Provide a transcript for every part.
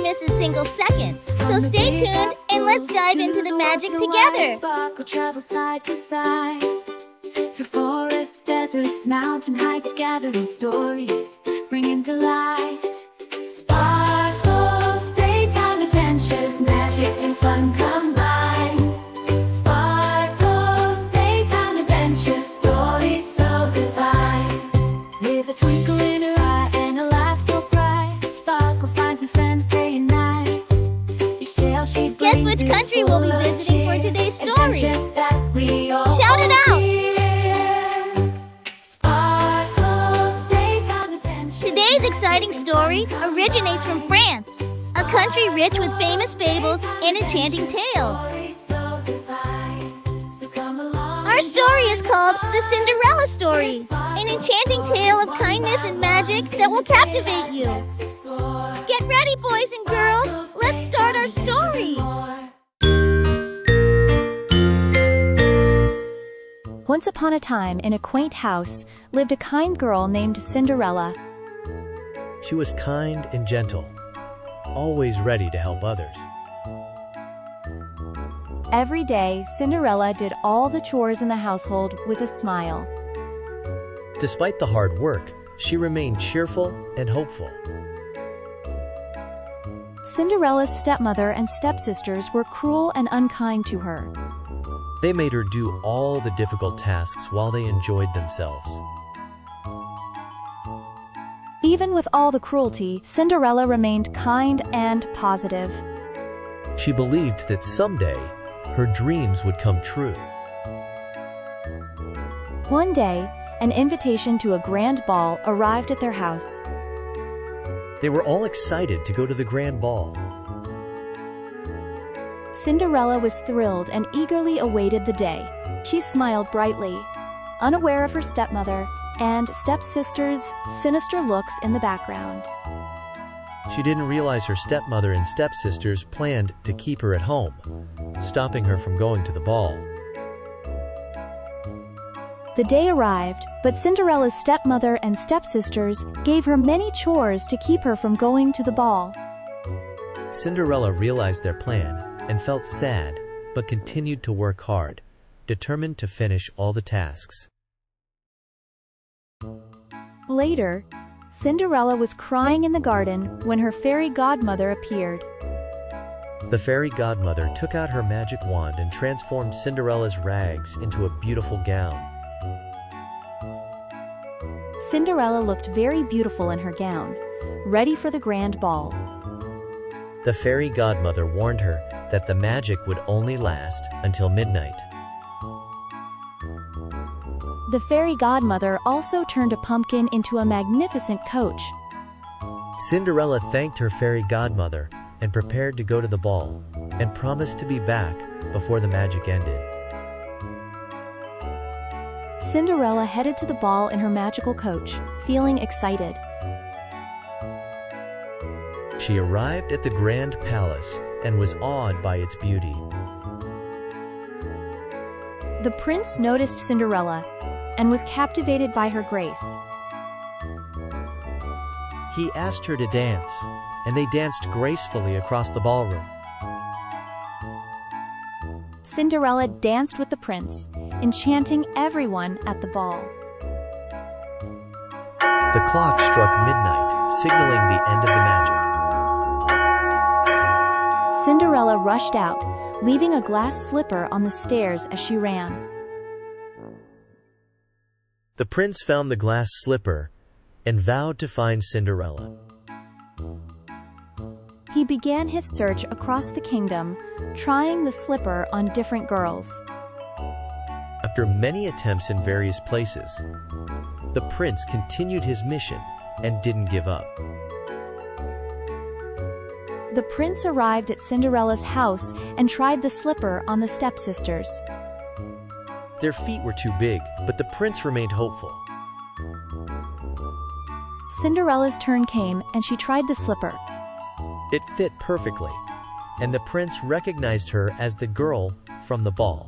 miss a single second. So stay tuned and let's dive into the magic together. Sparkle travel side to side. Through forests, deserts, mountain heights, gathering stories, bringing delight. Sparkles, daytime adventures, magic and fun combined. Sparkles, daytime adventures, stories so divine. With a twinkle in her eye and a laugh so bright, Sparkle finds her friends day and night. Each tale she brings. Guess which country we'll be visiting for today's story? Shout it out! Today's exciting story originates from France, a country rich with famous fables and enchanting tales. Our story is called The Cinderella Story, an enchanting tale of kindness and magic that will captivate you. Get ready, boys and girls. Let's start our story. Once upon a time, in a quaint house, lived a kind girl named Cinderella. She was kind and gentle, always ready to help others. Every day, Cinderella did all the chores in the household with a smile. Despite the hard work, she remained cheerful and hopeful. Cinderella's stepmother and stepsisters were cruel and unkind to her. They made her do all the difficult tasks while they enjoyed themselves. Even with all the cruelty, Cinderella remained kind and positive. She believed that someday, her dreams would come true. One day, an invitation to a grand ball arrived at their house. They were all excited to go to the grand ball. Cinderella was thrilled and eagerly awaited the day. She smiled brightly, unaware of her stepmother and stepsister's sinister looks in the background. She didn't realize her stepmother and stepsisters planned to keep her at home, stopping her from going to the ball. The day arrived, but Cinderella's stepmother and stepsisters gave her many chores to keep her from going to the ball. Cinderella realized their plan and felt sad, but continued to work hard, determined to finish all the tasks. Later, Cinderella was crying in the garden when her fairy godmother appeared. The fairy godmother took out her magic wand and transformed Cinderella's rags into a beautiful gown. Cinderella looked very beautiful in her gown, ready for the grand ball. The fairy godmother warned her that the magic would only last until midnight. The fairy godmother also turned a pumpkin into a magnificent coach. Cinderella thanked her fairy godmother and prepared to go to the ball, and promised to be back before the magic ended. Cinderella headed to the ball in her magical coach, feeling excited. She arrived at the grand palace and was awed by its beauty. The prince noticed Cinderella and was captivated by her grace. He asked her to dance, and they danced gracefully across the ballroom. Cinderella danced with the prince, enchanting everyone at the ball. The clock struck midnight, signaling the end of the magic. Cinderella rushed out, leaving a glass slipper on the stairs as she ran. The prince found the glass slipper and vowed to find Cinderella. He began his search across the kingdom, trying the slipper on different girls. After many attempts in various places, the prince continued his mission and didn't give up. The prince arrived at Cinderella's house and tried the slipper on the stepsisters. Their feet were too big, but the prince remained hopeful. Cinderella's turn came and she tried the slipper. It fit perfectly, and the prince recognized her as the girl from the ball.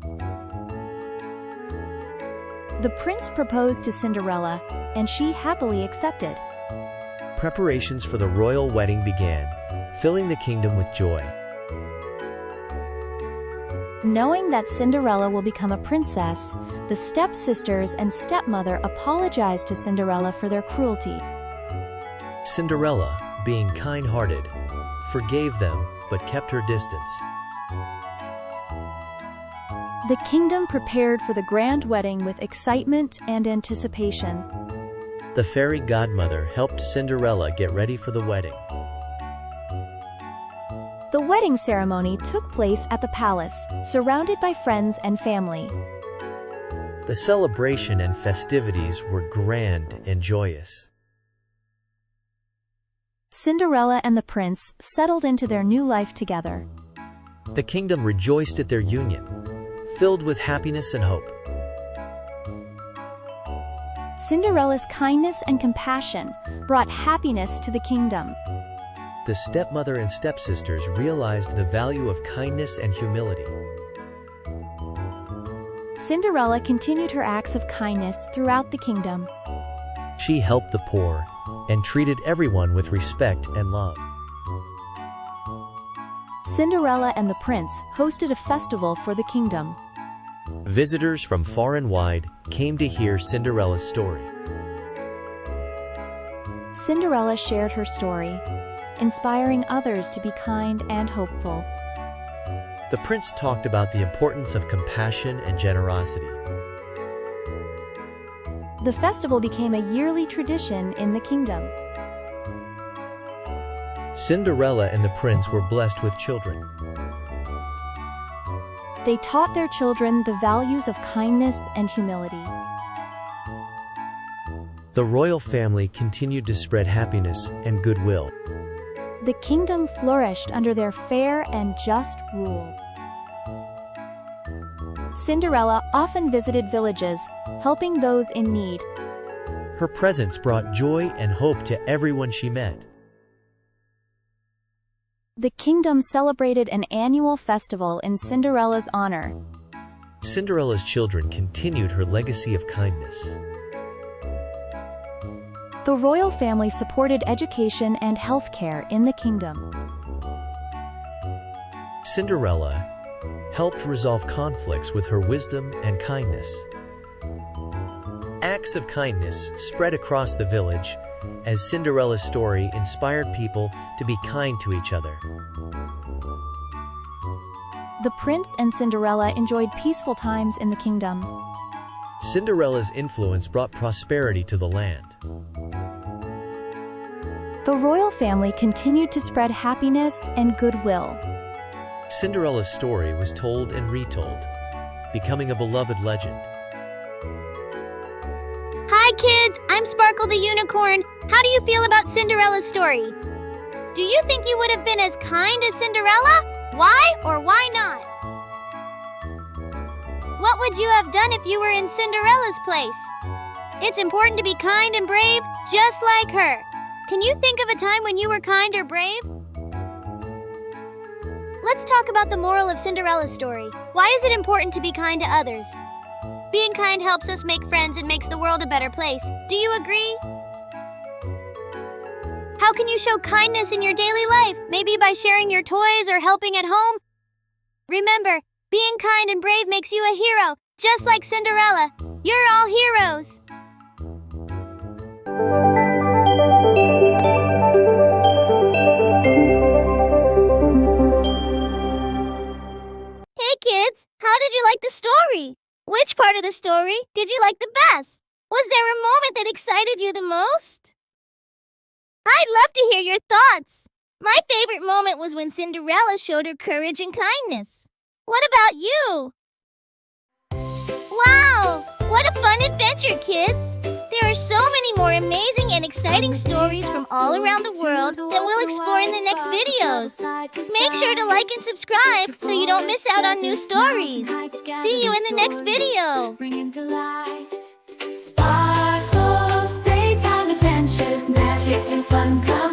The prince proposed to Cinderella, and she happily accepted. Preparations for the royal wedding began, filling the kingdom with joy. Knowing that Cinderella will become a princess, the stepsisters and stepmother apologize to Cinderella for their cruelty. Cinderella, being kind-hearted, forgave them but kept her distance. The kingdom prepared for the grand wedding with excitement and anticipation. The fairy godmother helped Cinderella get ready for the wedding. The wedding ceremony took place at the palace, surrounded by friends and family. The celebration and festivities were grand and joyous. Cinderella and the prince settled into their new life together. The kingdom rejoiced at their union, filled with happiness and hope. Cinderella's kindness and compassion brought happiness to the kingdom. The stepmother and stepsisters realized the value of kindness and humility. Cinderella continued her acts of kindness throughout the kingdom. She helped the poor and treated everyone with respect and love. Cinderella and the prince hosted a festival for the kingdom. Visitors from far and wide came to hear Cinderella's story. Cinderella shared her story, inspiring others to be kind and hopeful. The prince talked about the importance of compassion and generosity. The festival became a yearly tradition in the kingdom. Cinderella and the prince were blessed with children. They taught their children the values of kindness and humility. The royal family continued to spread happiness and goodwill. The kingdom flourished under their fair and just rule. Cinderella often visited villages, helping those in need. Her presence brought joy and hope to everyone she met. The kingdom celebrated an annual festival in Cinderella's honor. Cinderella's children continued her legacy of kindness. The royal family supported education and healthcare in the kingdom. Cinderella helped resolve conflicts with her wisdom and kindness. Acts of kindness spread across the village as Cinderella's story inspired people to be kind to each other. The prince and Cinderella enjoyed peaceful times in the kingdom. Cinderella's influence brought prosperity to the land. The royal family continued to spread happiness and goodwill. Cinderella's story was told and retold, becoming a beloved legend. Hi kids, I'm Sparkle the Unicorn. How do you feel about Cinderella's story? Do you think you would have been as kind as Cinderella? Why or why not? What would you have done if you were in Cinderella's place? It's important to be kind and brave, just like her. Can you think of a time when you were kind or brave? Let's talk about the moral of Cinderella's story. Why is it important to be kind to others? Being kind helps us make friends and makes the world a better place. Do you agree? How can you show kindness in your daily life? Maybe by sharing your toys or helping at home? Remember, being kind and brave makes you a hero, just like Cinderella. You're all heroes. Hey kids, how did you like the story? Which part of the story did you like the best? Was there a moment that excited you the most? I'd love to hear your thoughts. My favorite moment was when Cinderella showed her courage and kindness. What about you? Wow! What a fun adventure, kids! There are so many more amazing and exciting stories from all around the world that we'll explore in the next videos. Make sure to like and subscribe so you don't miss out on new stories. See you in the next video. Sparkles, daytime adventures, magic and fun come.